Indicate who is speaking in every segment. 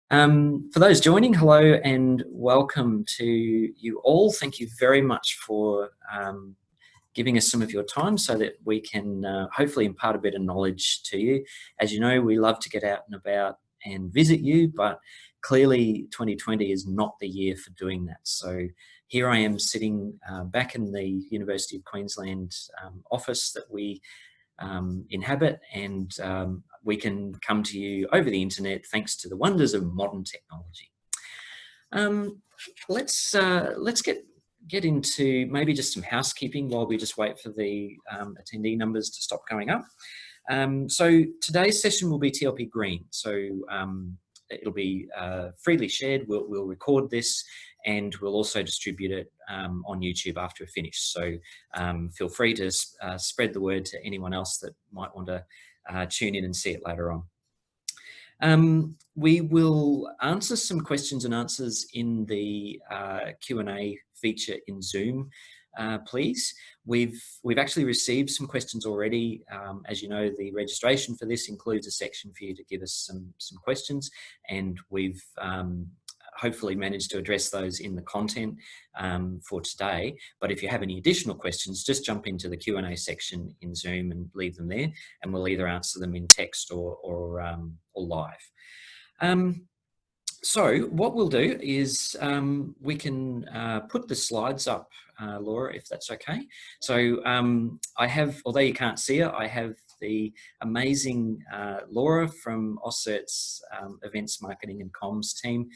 Speaker 1: For those joining, hello and welcome to you all. Thank you very much for giving us some of your time so that we can hopefully impart a bit of knowledge to you. As you know, we love to get out and about and visit you, but clearly 2020 is not the year for doing that. So here I am sitting back in the University of Queensland office that we inhabit, and we can come to you over the internet thanks to the wonders of modern technology. Let's get into maybe just some housekeeping while we just wait for the attendee numbers to stop going up. So today's session will be TLP Green, so it'll be freely shared. We'll record this and we'll also distribute it on YouTube after we're finished. So feel free to spread the word to anyone else that might want to tune in and see it later on. We will answer some questions and answers in the Q&A feature in Zoom, please. We've actually received some questions already. As you know, the registration for this includes a section for you to give us some questions, and we've hopefully managed to address those in the content for today. But if you have any additional questions, just jump into the Q&A section in Zoom and leave them there, and we'll either answer them in text or live. So what we'll do is we can put the slides up, Laura, if that's okay. So I have, although you can't see her, I have the amazing Laura from AusCERT's Events Marketing and Comms team,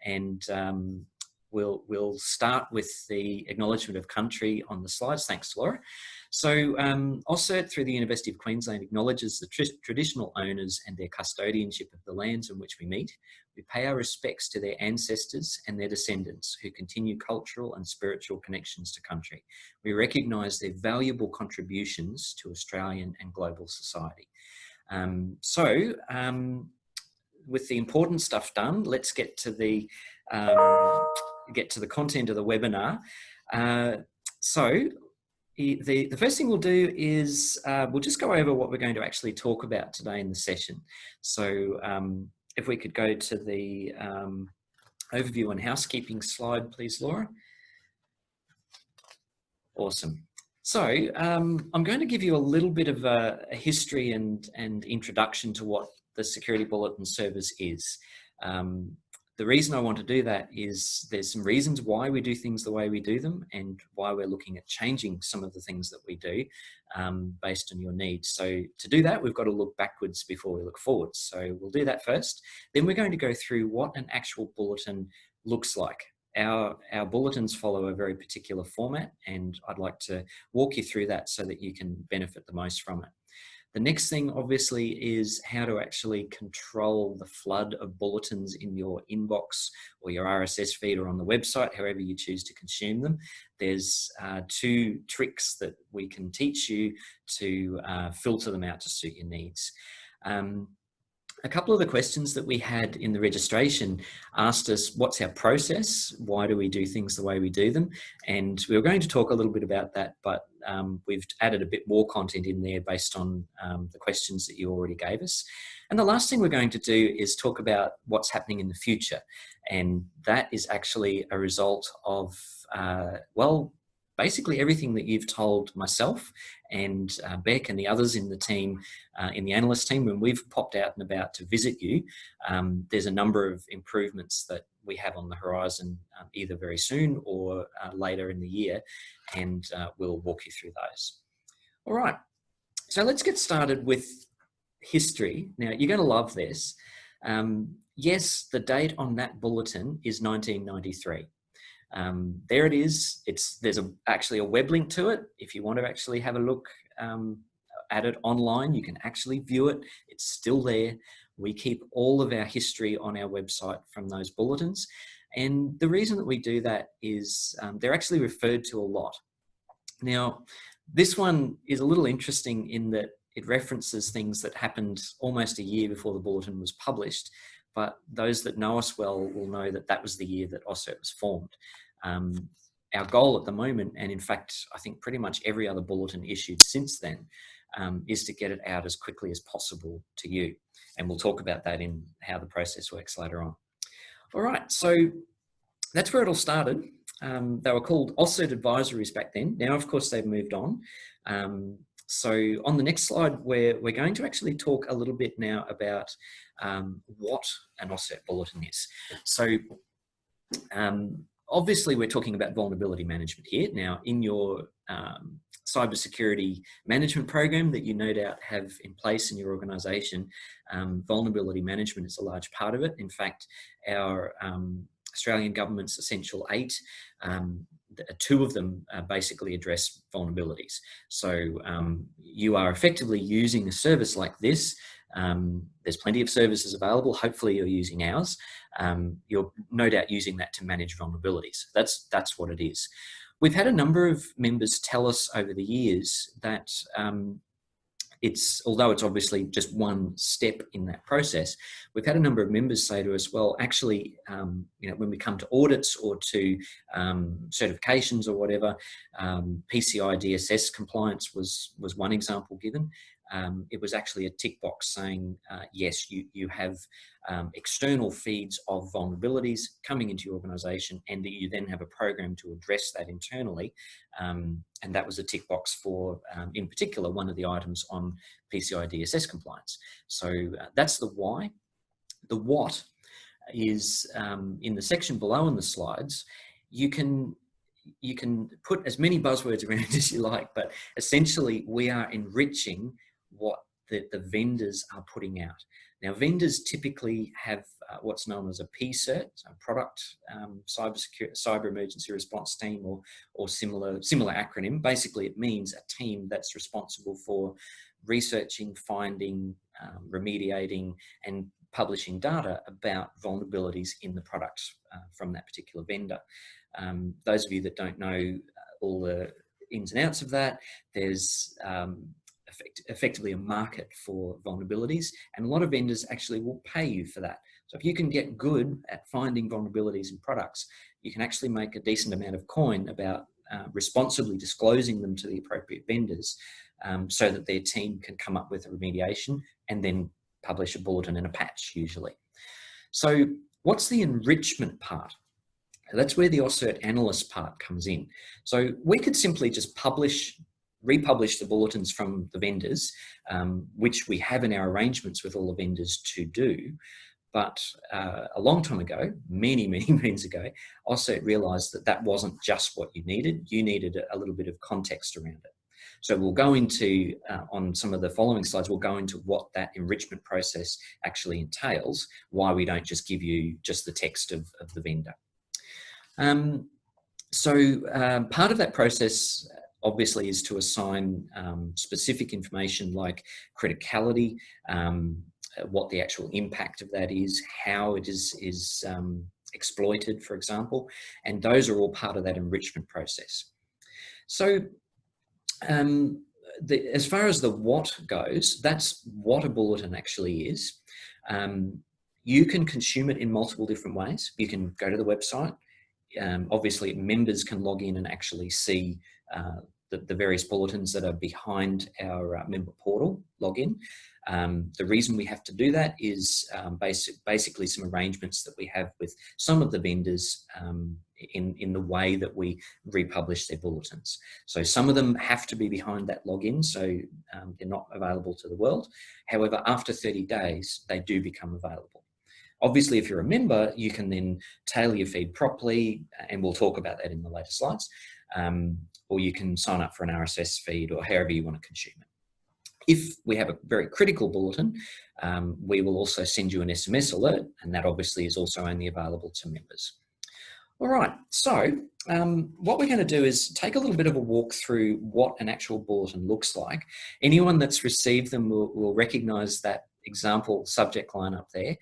Speaker 1: and we'll start with the acknowledgement of country on the slides. Thanks, Laura. So AusCERT, through the University of Queensland, acknowledges the traditional owners and their custodianship of the lands on which we meet. We pay our respects to their ancestors and their descendants who continue cultural and spiritual connections to country. We recognise their valuable contributions to Australian and global society. With the important stuff done, let's get to the content of the webinar. The first thing we'll do is we'll just go over what we're going to actually talk about today in the session. So if we could go to the overview and housekeeping slide, please, Laura. Awesome. So I'm going to give you a little bit of a history and introduction to what the Security Bulletin service is. The reason I want to do that is there's some reasons why we do things the way we do them and why we're looking at changing some of the things that we do based on your needs. So to do that, we've got to look backwards before we look forwards. So we'll do that first. Then we're going to go through what an actual bulletin looks like. Our bulletins follow a very particular format, and I'd like to walk you through that so that you can benefit the most from it. The next thing, obviously, is how to actually control the flood of bulletins in your inbox or your RSS feed or on the website, however you choose to consume them. There's 2 tricks that we can teach you to filter them out to suit your needs. A couple of the questions that we had in the registration asked us, what's our process? Why do we do things the way we do them? And we were going to talk a little bit about that, but we've added a bit more content in there based on the questions that you already gave us. And the last thing we're going to do is talk about what's happening in the future. And that is actually a result of, well, basically everything that you've told myself and Beck and the others in the team, in the analyst team, when we've popped out and about to visit you. There's a number of improvements that we have on the horizon, either very soon or later in the year, and we'll walk you through those. All right, so let's get started with history. Now, you're going to love this. Yes, the date on that bulletin is 1993. There it is. There's actually a web link to it. If you want to actually have a look at it online, you can actually view it. It's still there. We keep all of our history on our website from those bulletins. And the reason that we do that is they're actually referred to a lot. Now, this one is a little interesting in that it references things that happened almost a year before the bulletin was published. But those that know us well will know that that was the year that AusCERT was formed. Our goal at the moment, and in fact, I think pretty much every other bulletin issued since then, is to get it out as quickly as possible to you. And we'll talk about that in how the process works later on. All right, so that's where it all started. They were called AusCERT advisories back then. Now, of course, they've moved on. So on the next slide, we're going to actually talk a little bit now about what an AusCERT bulletin is. So obviously, we're talking about vulnerability management here. Now, in your cybersecurity management program that you no doubt have in place in your organisation, vulnerability management is a large part of it. In fact, our Australian government's Essential 8, 2 of them basically address vulnerabilities. So you are effectively using a service like this. There's plenty of services available. Hopefully you're using ours. You're no doubt using that to manage vulnerabilities. That's what it is. We've had a number of members tell us over the years that although it's obviously just one step in that process, we've had a number of members say to us, well, actually, when we come to audits or to certifications or whatever, PCI DSS compliance was one example given. It was actually a tick box saying, yes, you have external feeds of vulnerabilities coming into your organisation, and that you then have a program to address that internally. And that was a tick box for, in particular, one of the items on PCI DSS compliance. So that's the why. The what is in the section below in the slides. You can put as many buzzwords around as you like, but essentially we are enriching what the vendors are putting out. Now, vendors typically have what's known as a PSIRT, so product cyber emergency response team, or similar acronym. Basically, it means a team that's responsible for researching, finding, remediating, and publishing data about vulnerabilities in the products from that particular vendor. Those of you that don't know all the ins and outs of that, there's effectively a market for vulnerabilities, and a lot of vendors actually will pay you for that. So if you can get good at finding vulnerabilities in products, you can actually make a decent amount of coin about responsibly disclosing them to the appropriate vendors, so that their team can come up with a remediation and then publish a bulletin and a patch usually. So what's the enrichment part? That's where the AusCERT analyst part comes in. So we could simply just republish the bulletins from the vendors, which we have in our arrangements with all the vendors to do. But a long time ago, many moons ago, AusCERT realised that that wasn't just what you needed. You needed a little bit of context around it. So we'll go into, on some of the following slides, we'll go into what that enrichment process actually entails, why we don't just give you just the text of the vendor. Part of that process obviously is to assign specific information like criticality, what the actual impact of that is, how it is exploited, for example, and those are all part of that enrichment process. So as far as the what goes, that's what a bulletin actually is. You can consume it in multiple different ways. You can go to the website. Obviously, members can log in and actually see the various bulletins that are behind our member portal login. The reason we have to do that is basically some arrangements that we have with some of the vendors in the way that we republish their bulletins. So some of them have to be behind that login, so they're not available to the world. However, after 30 days, they do become available. Obviously, if you're a member, you can then tailor your feed properly, and we'll talk about that in the later slides. Or you can sign up for an RSS feed, or however you want to consume it. If we have a very critical bulletin, we will also send you an SMS alert, and that obviously is also only available to members. All right, so what we're going to do is take a little bit of a walk through what an actual bulletin looks like. Anyone that's received them will recognise that example subject line up there.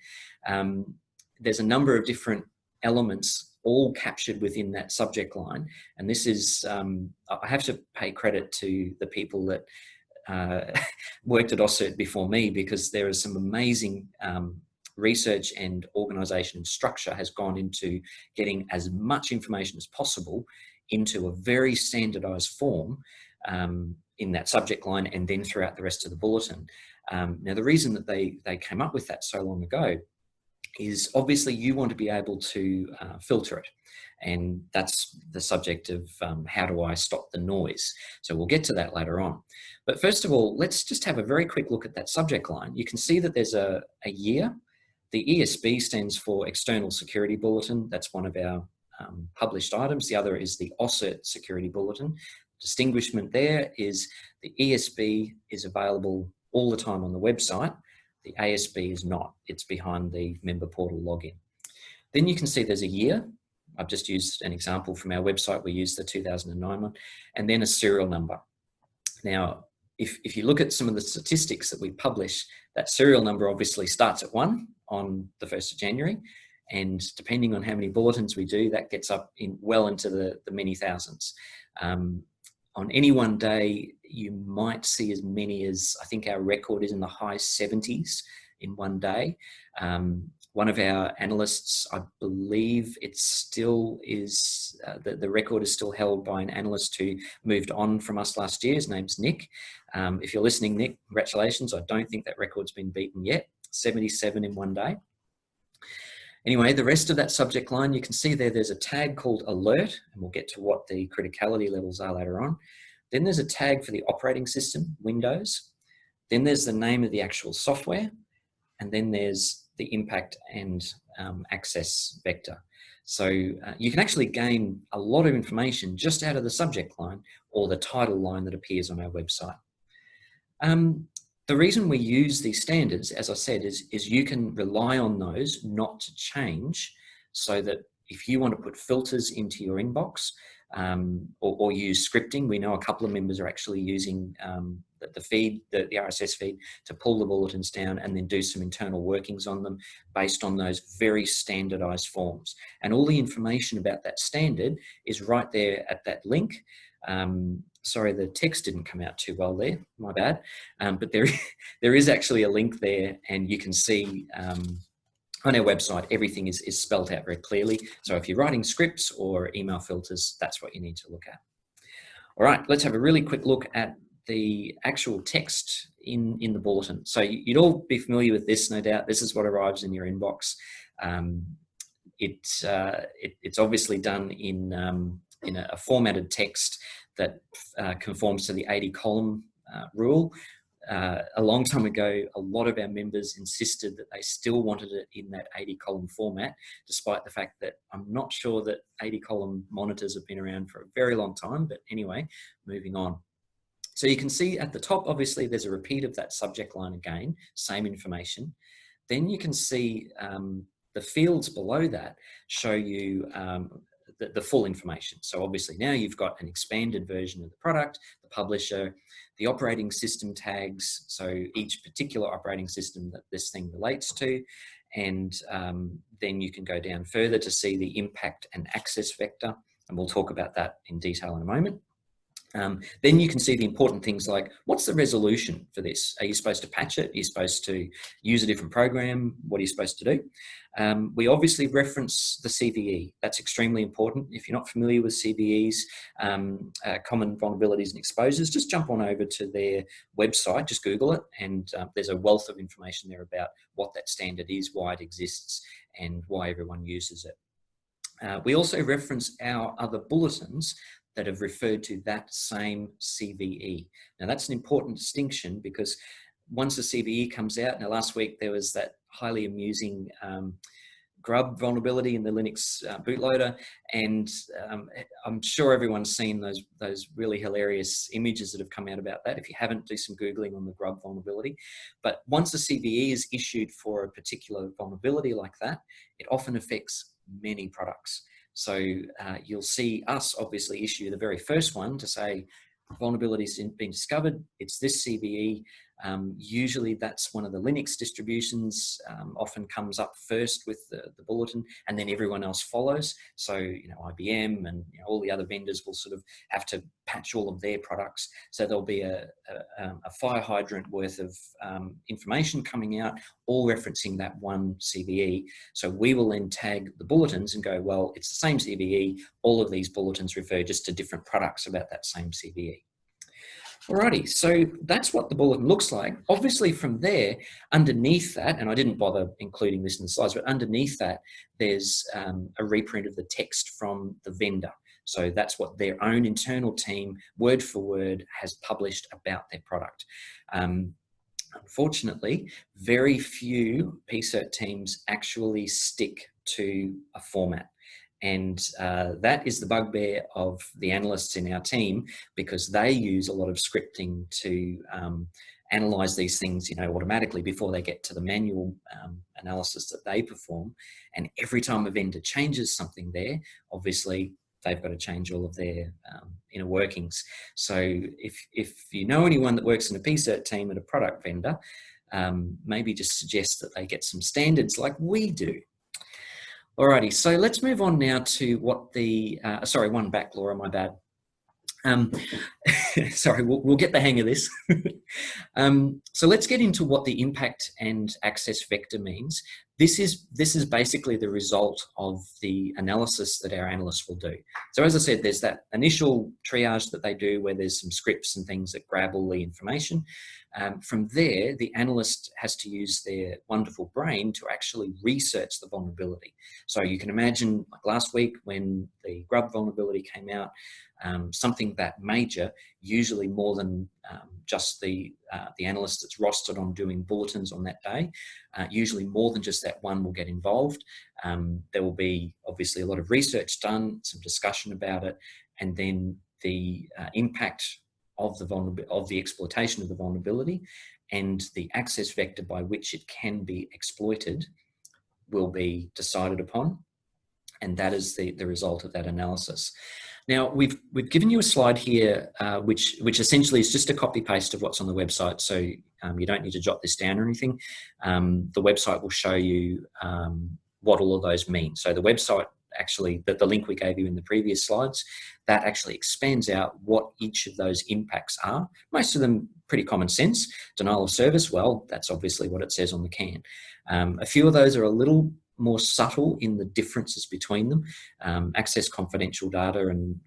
Speaker 1: There's a number of different elements all captured within that subject line. And this is, I have to pay credit to the people that worked at AusCERT before me, because there is some amazing research and organisation and structure has gone into getting as much information as possible into a very standardised form in that subject line and then throughout the rest of the bulletin. Now, the reason that they came up with that so long ago is obviously you want to be able to filter it. And that's the subject of how do I stop the noise? So we'll get to that later on. But first of all, let's just have a very quick look at that subject line. You can see that there's a year. The ESB stands for External Security Bulletin. That's one of our published items. The other is the AusCERT Security Bulletin. Distinguishment there is the ESB is available all the time on the website. The ASB is not. It's behind the member portal login. Then you can see there's a year. I've just used an example from our website. We used the 2009 one, and then a serial number. Now, if you look at some of the statistics that we publish, that serial number obviously starts at 1 on the 1st of January. And depending on how many bulletins we do, that gets up well into the many thousands. On any one day, you might see as many as, I think our record is in the high 70s in one day. One of our analysts, I believe it still is, the record is still held by an analyst who moved on from us last year. His name's Nick. If you're listening, Nick, congratulations. I don't think that record's been beaten yet. 77 in one day. Anyway, the rest of that subject line, you can see there's a tag called alert, and we'll get to what the criticality levels are later on. Then there's a tag for the operating system, Windows. Then there's the name of the actual software. And then there's the impact and access vector. So you can actually gain a lot of information just out of the subject line or the title line that appears on our website. The reason we use these standards, as I said, is you can rely on those not to change, so that if you want to put filters into your inbox or use scripting, we know a couple of members are actually using the feed, the RSS feed, to pull the bulletins down and then do some internal workings on them based on those very standardized forms. And all the information about that standard is right there at that link. Sorry, the text didn't come out too well there, my bad. But there is actually a link there, and you can see on our website, everything is spelled out very clearly. So if you're writing scripts or email filters, that's what you need to look at. All right, let's have a really quick look at the actual text in the bulletin. So you'd all be familiar with this, no doubt. This is what arrives in your inbox. It's obviously done in a formatted text that conforms to the 80-column rule. A long time ago, a lot of our members insisted that they still wanted it in that 80-column format, despite the fact that I'm not sure that 80-column monitors have been around for a very long time. But anyway, moving on. So you can see at the top, obviously, there's a repeat of that subject line again, same information. Then you can see the fields below that show you the full information. So obviously now you've got an expanded version of the product, the publisher, the operating system tags, so each particular operating system that this thing relates to, and then you can go down further to see the impact and access vector, and we'll talk about that in detail in a moment. Then you can see the important things like, what's the resolution for this? Are you supposed to patch it? Are you supposed to use a different program? What are you supposed to do? We obviously reference the CVE. That's extremely important. If you're not familiar with CVEs, common vulnerabilities and exposures, just jump on over to their website, just Google it, and there's a wealth of information there about what that standard is, why it exists, and why everyone uses it. We also reference our other bulletins that have referred to that same CVE. Now that's an important distinction, because once the CVE comes out, now last week there was that highly amusing grub vulnerability in the Linux bootloader, and I'm sure everyone's seen those really hilarious images that have come out about that. If you haven't, do some Googling on the grub vulnerability. But once the CVE is issued for a particular vulnerability like that, it often affects many products. So you'll see us obviously issue the very first one to say vulnerabilities been discovered. It's this CVE. Usually that's one of the Linux distributions, often comes up first with the bulletin, and then everyone else follows. So, IBM and all the other vendors will sort of have to patch all of their products. So there'll be a fire hydrant worth of information coming out, all referencing that one CVE. So we will then tag the bulletins and go, well, it's the same CVE. All of these bulletins refer just to different products about that same CVE. Alrighty, so that's what the bulletin looks like. Obviously from there, underneath that, and I didn't bother including this in the slides, but underneath that, there's a reprint of the text from the vendor. So that's what their own internal team, word for word, has published about their product. Unfortunately, very few PSIRT teams actually stick to a format. And that is the bugbear of the analysts in our team, because they use a lot of scripting to analyze these things, automatically before they get to the manual analysis that they perform. And every time a vendor changes something there, obviously they've got to change all of their inner workings. So if you know anyone that works in a PSIRT team at a product vendor, maybe just suggest that they get some standards like we do. Alrighty, so let's move on now to what the, sorry, one back, Laura, my bad. Sorry, we'll get the hang of this. So let's get into what the impact and access vector means. This is basically the result of the analysis that our analysts will do. So as I said, there's that initial triage that they do where there's some scripts and things that grab all the information. From there, the analyst has to use their wonderful brain to actually research the vulnerability. So you can imagine, like last week when the Grub vulnerability came out, something that major, usually more than just the analyst that's rostered on doing bulletins on that day, usually more than just that one will get involved. There will be obviously a lot of research done, some discussion about it, and then the impact of the exploitation of the vulnerability and the access vector by which it can be exploited will be decided upon, and that is the result of that analysis. Now, we've given you a slide here, which essentially is just a copy paste of what's on the website. So you don't need to jot this down or anything. The website will show you what all of those mean. So the website, actually, the link we gave you in the previous slides, that actually expands out what each of those impacts are. Most of them pretty common sense. Denial of service, well, that's obviously what it says on the can. A few of those are a little more subtle in the differences between them. Access confidential data, and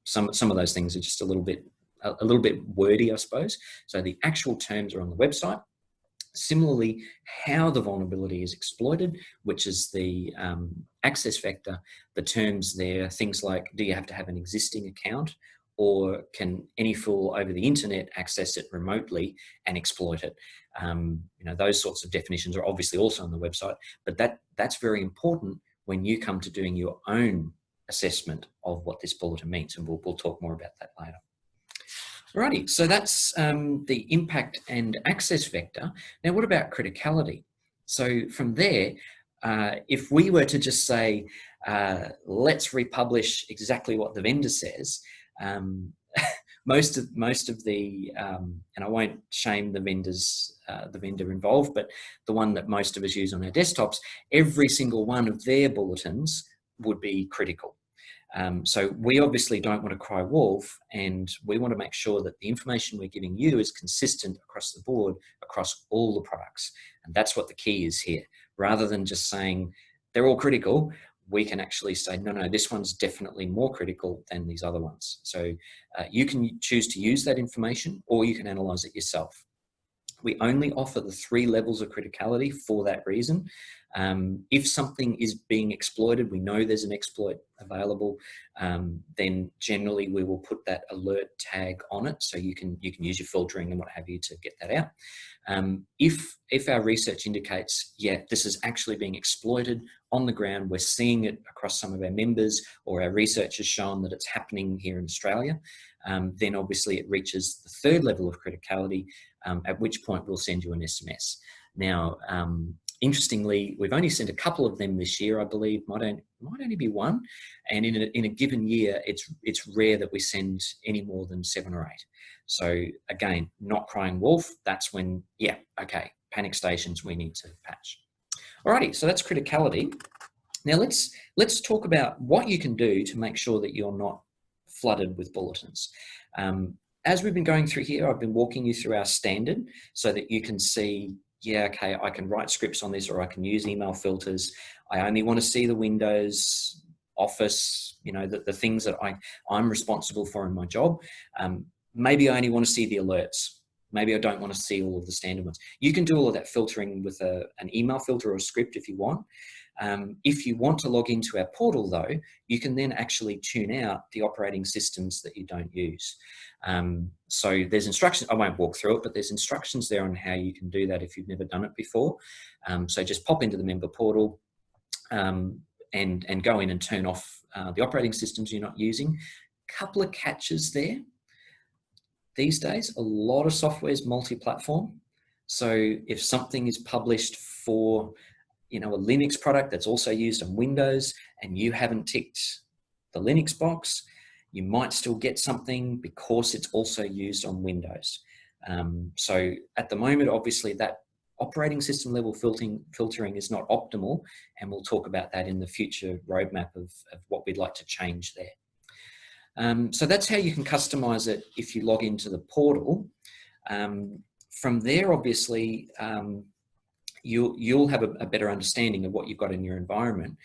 Speaker 1: some of those things are just a little bit wordy, I suppose. So the actual terms are on the website. Similarly, how the vulnerability is exploited, which is the access vector, the terms there, things like, do you have to have an existing account, or can any fool over the internet access it remotely and exploit it? Those sorts of definitions are obviously also on the website, but that's very important when you come to doing your own assessment of what this bulletin means, and we'll talk more about that later. Alrighty, so that's the impact and access vector. Now, what about criticality? So from there, if we were to just say, let's republish exactly what the vendor says, most of the, and I won't shame the vendor involved, but the one that most of us use on our desktops, every single one of their bulletins would be critical. So we obviously don't want to cry wolf, and we want to make sure that the information we're giving you is consistent across the board, across all the products. And that's what the key is here. Rather than just saying they're all critical, we can actually say, no, this one's definitely more critical than these other ones. So you can choose to use that information, or you can analyze it yourself. We only offer the 3 levels of criticality for that reason. If something is being exploited, we know there's an exploit available, then generally we will put that alert tag on it, so you can use your filtering and what have you to get that out. If our research indicates, yeah, this is actually being exploited on the ground, we're seeing it across some of our members, or our research has shown that it's happening here in Australia, then obviously it reaches the 3rd level of criticality, at which point we'll send you an SMS. Now, interestingly, we've only sent a couple of them this year, I believe. Might only be 1, and in a given year, it's rare that we send any more than 7 or 8. So again, not crying wolf. That's when, yeah, okay, panic stations, we need to patch. Alrighty, so that's criticality. Now let's talk about what you can do to make sure that you're not flooded with bulletins. As we've been going through here, I've been walking you through our standard so that you can see, yeah, okay, I can write scripts on this, or I can use email filters. I only want to see the Windows, Office, the things that I'm responsible for in my job. maybe I only want to see the alerts. Maybe I don't want to see all of the standard ones. You can do all of that filtering with an email filter or a script if you want. If you want to log into our portal though, you can then actually tune out the operating systems that you don't use. So there's instructions, I won't walk through it, but there's instructions there on how you can do that if you've never done it before. So just pop into the member portal and go in and turn off the operating systems you're not using. Couple of catches there. These days, a lot of software is multi-platform. So if something is published for, a Linux product that's also used on Windows and you haven't ticked the Linux box, you might still get something because it's also used on Windows. So at the moment, obviously that operating system level filtering is not optimal, and we'll talk about that in the future roadmap of what we'd like to change there. So that's how you can customize it if you log into the portal. From there, obviously, you'll have a better understanding of what you've got in your environment.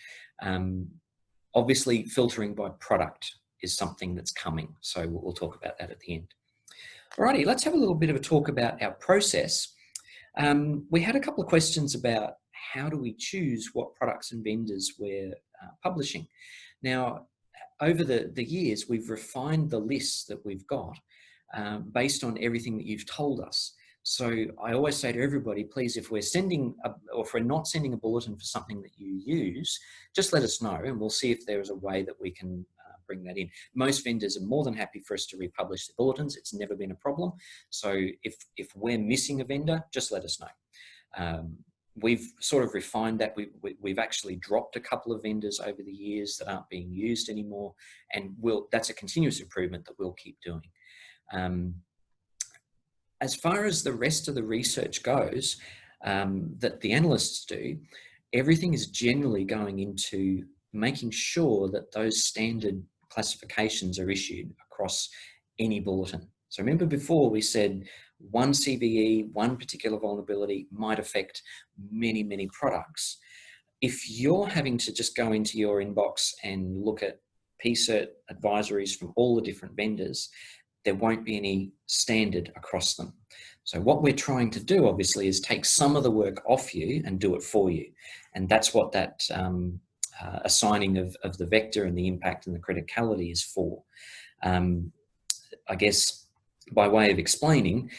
Speaker 1: Obviously, filtering by product is something that's coming, so we'll talk about that at the end. Alrighty, let's have a little bit of a talk about our process. We had a couple of questions about how do we choose what products and vendors we're publishing. Now, over the years, we've refined the lists that we've got based on everything that you've told us. So I always say to everybody, please, if we're if we're not sending a bulletin for something that you use, just let us know and we'll see if there is a way that we can bring that in. Most vendors are more than happy for us to republish the bulletins. It's never been a problem. So if we're missing a vendor, just let us know. We've sort of refined that. We've actually dropped a couple of vendors over the years that aren't being used anymore, and that's a continuous improvement that we'll keep doing. As far as the rest of the research goes that the analysts do, everything is generally going into making sure that those standard classifications are issued across any bulletin. So remember before we said one CVE, one particular vulnerability might affect many, many products. If you're having to just go into your inbox and look at PSIRT advisories from all the different vendors, there won't be any standard across them. So what we're trying to do, obviously, is take some of the work off you and do it for you. And that's what that assigning of the vector and the impact and the criticality is for. I guess by way of explaining,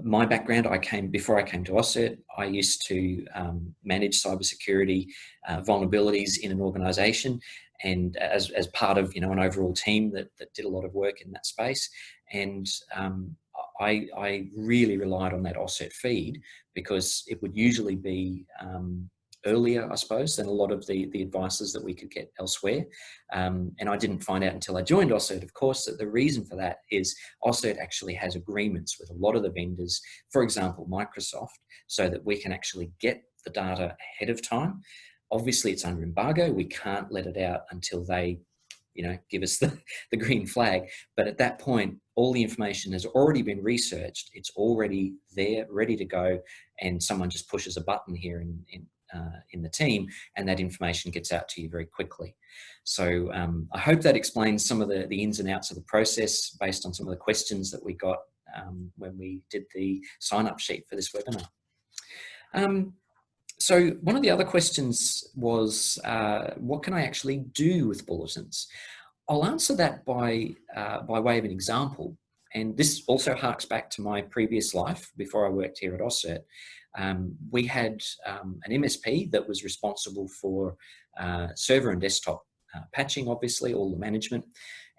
Speaker 1: my background, before I came to AusCERT, I used to manage cybersecurity vulnerabilities in an organization, and as part of an overall team that did a lot of work in that space. And I really relied on that AusCERT feed because it would usually be earlier, I suppose, than a lot of the advices that we could get elsewhere. And I didn't find out until I joined AusCERT, of course, that the reason for that is AusCERT actually has agreements with a lot of the vendors, for example, Microsoft, so that we can actually get the data ahead of time. Obviously, it's under embargo. We can't let it out until they, give us the green flag. But at that point, all the information has already been researched. It's already there, ready to go. And someone just pushes a button here in the team, and that information gets out to you very quickly. So I hope that explains some of the ins and outs of the process based on some of the questions that we got when we did the sign-up sheet for this webinar. So one of the other questions was, what can I actually do with bulletins? I'll answer that by way of an example. And this also harks back to my previous life before I worked here at AusCERT. We had an MSP that was responsible for server and desktop patching, obviously, all the management.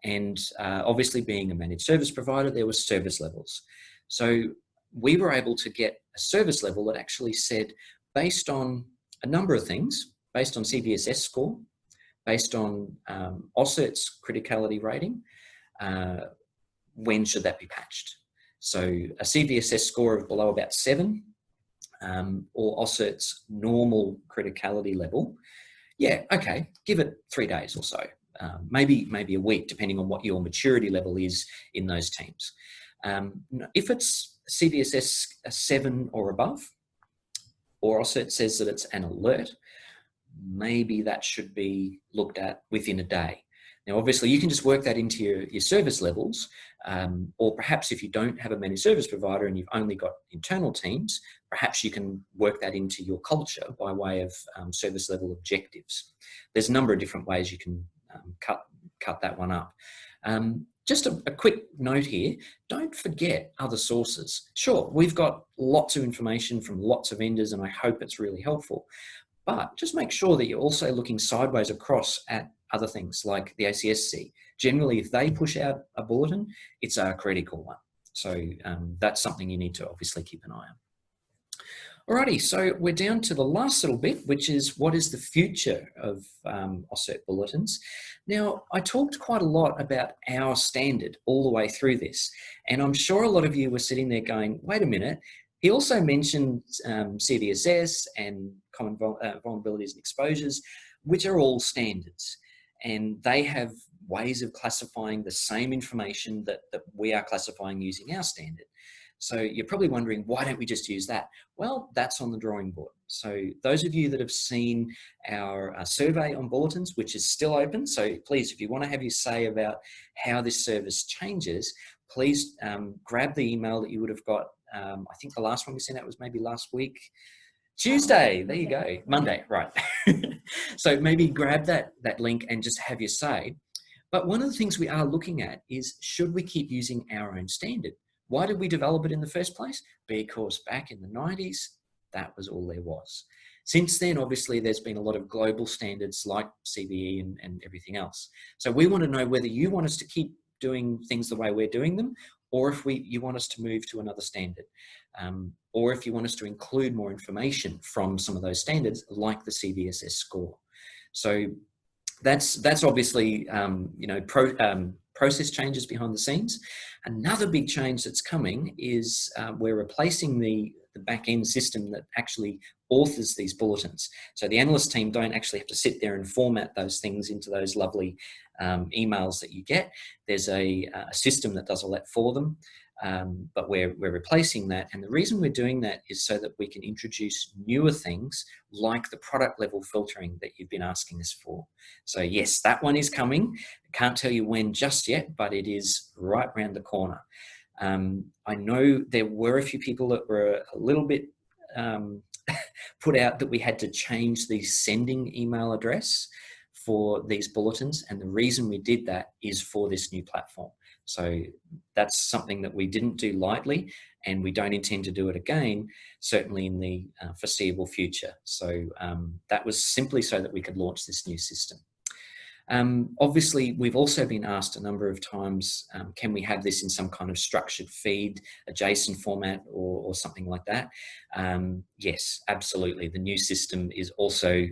Speaker 1: And obviously being a managed service provider, there were service levels. So we were able to get a service level that actually said, based on a number of things, based on CVSS score, based on AusCERT's criticality rating, when should that be patched? So a CVSS score of below about 7, or AusCERT's normal criticality level, yeah, okay, give it 3 days or so, maybe a week, depending on what your maturity level is in those teams. If it's CVSS 7 or above, or AusCERT says that it's an alert, maybe that should be looked at within a day. Now, obviously, you can just work that into your service levels, or perhaps if you don't have a managed service provider and you've only got internal teams, perhaps you can work that into your culture by way of service level objectives. There's a number of different ways you can cut that one up. Just a quick note here, don't forget other sources. Sure, we've got lots of information from lots of vendors and I hope it's really helpful, but just make sure that you're also looking sideways across at other things like the ACSC. Generally, if they push out a bulletin, it's a critical one. So that's something you need to obviously keep an eye on. Alrighty, so we're down to the last little bit, which is what is the future of AusCERT bulletins. Now, I talked quite a lot about our standard all the way through this, and I'm sure a lot of you were sitting there going, wait a minute, he also mentioned CVSS and common vulnerabilities and exposures, which are all standards, and they have ways of classifying the same information that we are classifying using our standard. So you're probably wondering, why don't we just use that? Well, that's on the drawing board. So those of you that have seen our survey on bulletins, which is still open, so please, if you want to have your say about how this service changes, please grab the email that you would have got. I think the last one we sent out was maybe last week. Tuesday, there you go, Monday, right. So maybe grab that link and just have your say. But one of the things we are looking at is, should we keep using our own standard? Why did we develop it in the first place? Because back in the 90s, that was all there was. Since then, obviously, there's been a lot of global standards like CVE and everything else. So we want to know whether you want us to keep doing things the way we're doing them, or if you want us to move to another standard, or if you want us to include more information from some of those standards, like the CVSS score. So that's obviously, process changes behind the scenes. Another big change that's coming is we're replacing the back-end system that actually authors these bulletins. So the analyst team don't actually have to sit there and format those things into those lovely emails that you get. There's a system that does all that for them, but we're replacing that. And the reason we're doing that is so that we can introduce newer things like the product level filtering that you've been asking us for. So yes, that one is coming. I can't tell you when just yet, but it is right around the corner. I know there were a few people that were a little bit put out that we had to change the sending email address for these bulletins, and the reason we did that is for this new platform. So that's something that we didn't do lightly, and we don't intend to do it again, certainly in the foreseeable future. So that was simply so that we could launch this new system. Obviously, we've also been asked a number of times, can we have this in some kind of structured feed, a JSON format or something like that? Yes, absolutely. The new system is also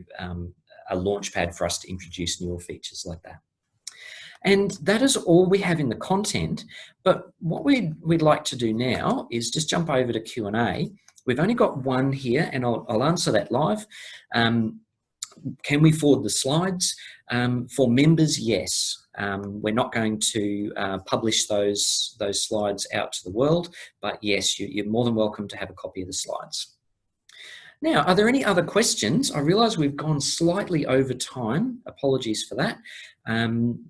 Speaker 1: a launchpad for us to introduce newer features like that. And that is all we have in the content. But what we'd like to do now is just jump over to Q&A. We've only got one here, and I'll answer that live. Can we forward the slides? For members, yes. We're not going to publish those slides out to the world, but yes, you're more than welcome to have a copy of the slides. Now, are there any other questions? I realise we've gone slightly over time. Apologies for that.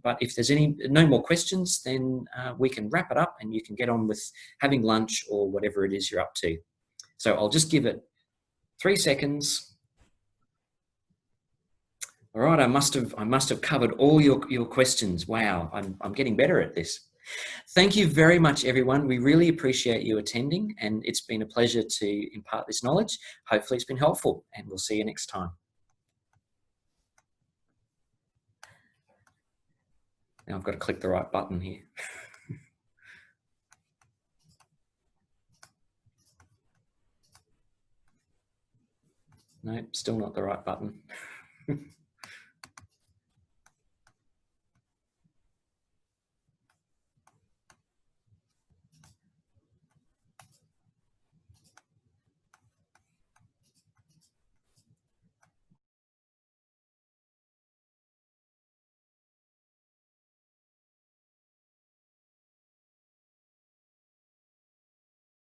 Speaker 1: But if there's no more questions, then we can wrap it up and you can get on with having lunch or whatever it is you're up to. So I'll just give it 3 seconds. All right, I must have covered all your questions. Wow, I'm getting better at this. Thank you very much, everyone. We really appreciate you attending, and it's been a pleasure to impart this knowledge. Hopefully it's been helpful, and we'll see you next time. Now I've got to click the right button here. No, still not the right button.